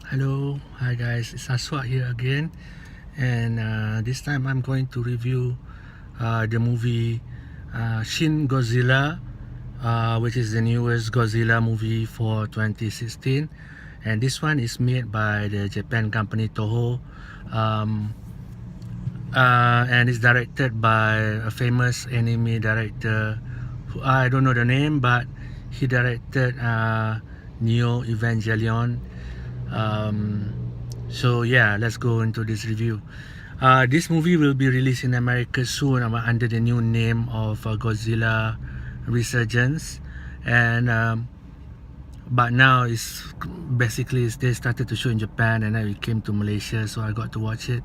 Hello, hi guys, it's Aswat here again, and this time I'm going to review the movie Shin Godzilla, which is the newest Godzilla movie for 2016, and this one is made by the Japan company Toho, um, and is directed by a famous anime director. I don't know the name, but he directed Neo Evangelion. um, so yeah, let's go into this review. This movie will be released in America soon under the new name of Godzilla Resurgence, and but now it's basically they started to show in Japan, and then it came to Malaysia, so I got to watch it,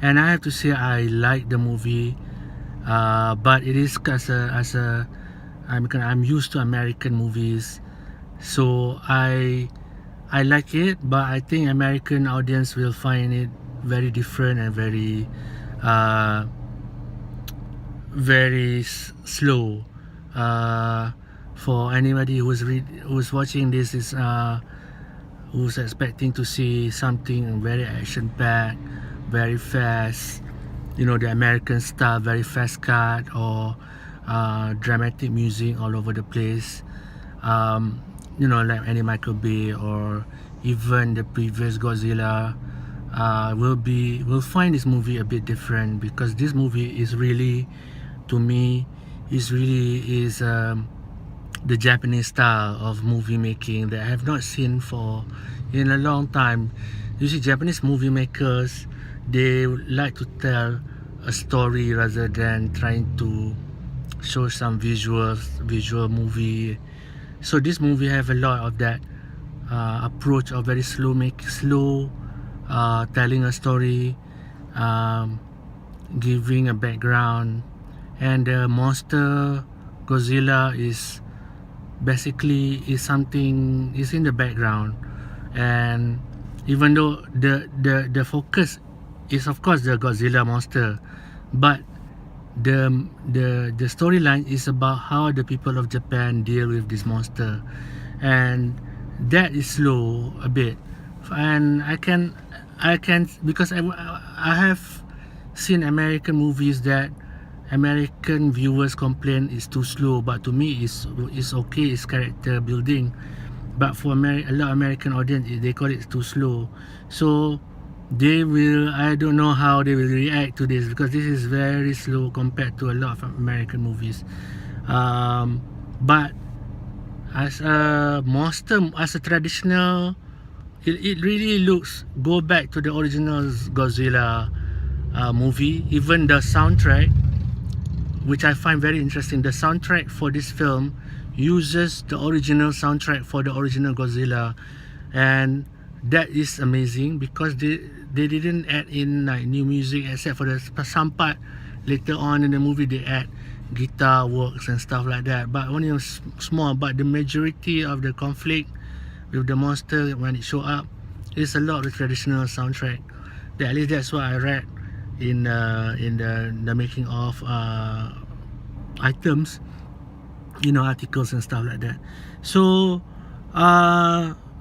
and I have to say I like the movie, but it is as a I'm used to American movies, so I like it, but I think American audience will find it very different and uh, very slow. Uh, for anybody who's watching this is who's expecting to see something very action packed, very fast, the American style, very fast cut or dramatic music all over the place. Um, like any Michael Bay or even the previous Godzilla, will find this movie a bit different, because this movie is really, to me, is the Japanese style of movie making that I have not seen for in a long time. Usually Japanese movie makers, they like to tell a story rather than trying to show some visual movie. So this movie have a lot of that approach of very slow telling a story, um, giving a background, and the monster Godzilla is basically is something is in the background, and even though the focus is of course the Godzilla monster, but the storyline is about how the people of Japan deal with this monster, and that is slow a bit. And I can because I have seen American movies that American viewers complain is too slow, but to me is okay, it's character building. But for a lot of American audience, they call it too slow. So I don't know how they will react to this, because this is very slow compared to a lot of American movies. But as a monster, as a traditional, it really looks go back to the original Godzilla movie. Even the soundtrack, which I find very interesting, the soundtrack for this film uses the original soundtrack for the original Godzilla, and that is amazing, because they didn't add in like new music, except for some part later on in the movie they add guitar works and stuff like that, but only small. But the majority of the conflict with the monster when it show up is a lot of the traditional soundtrack. At least that's what I read in the making of items, articles and stuff like that. So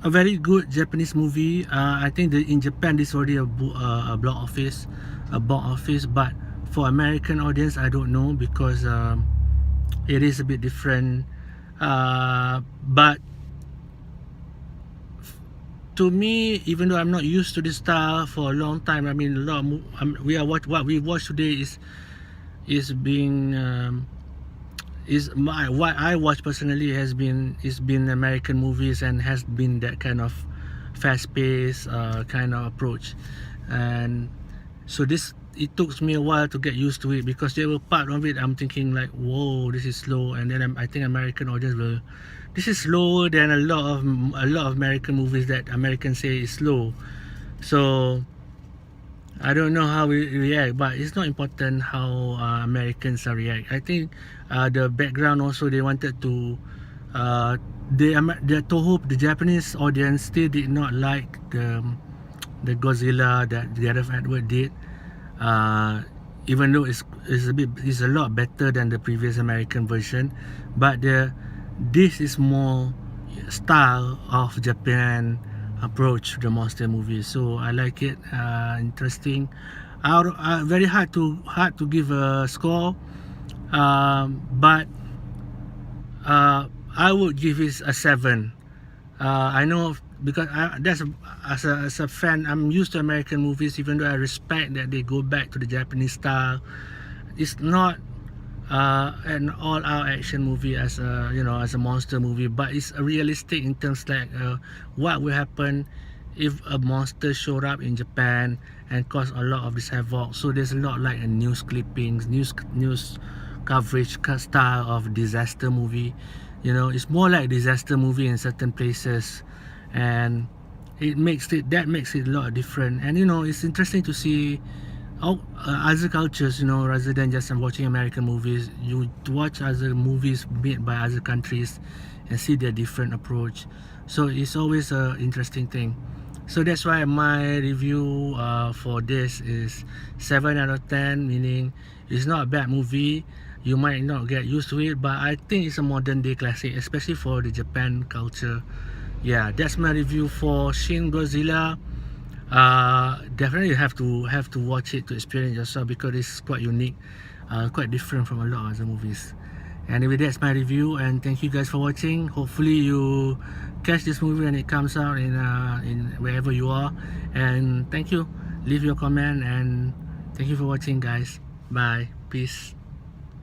a very good Japanese movie. I think that in Japan this already a box office, but for American audience I don't know, because it is a bit different. But to me, even though I'm not used to this style for a long time, I mean, a lot of what we watch today is being what I watch personally has been American movies, and has been that kind of fast-paced kind of approach. And so it took me a while to get used to it, because there were part of it I'm thinking like, whoa, this is slow, and then I think American audience will, this is slower than a lot of American movies that Americans say is slow. So I don't know how we react, but it's not important how Americans react. I think the background also, they wanted to the Toho, the Japanese audience still did not like the Godzilla that Gareth Edwards did, even though it's a lot better than the previous American version, but this is more style of Japan, approach to the monster movie. So I like it, interesting. Very hard to give a score, but I would give it a 7. I know because as a fan, I'm used to American movies. Even though I respect that they go back to the Japanese style, it's not an all-out action movie as a as a monster movie, but it's realistic in terms like what will happen if a monster showed up in Japan and caused a lot of this havoc. So there's a lot like a news clippings, news coverage style of disaster movie. It's more like disaster movie in certain places, and that makes it a lot different. And it's interesting to see other cultures, rather than just watching American movies. You watch other movies made by other countries and see their different approach. So it's always a interesting thing. So that's why my review for this is 7 out of 10, meaning it's not a bad movie. You might not get used to it, but I think it's a modern day classic, especially for the Japan culture. Yeah, that's my review for Shin Godzilla. Definitely have to watch it to experience yourself, because it's quite unique, quite different from a lot of other movies. Anyway, that's my review, and thank you guys for watching. Hopefully you catch this movie when it comes out in wherever you are. And thank you. Leave your comment, and thank you for watching, guys. Bye. Peace.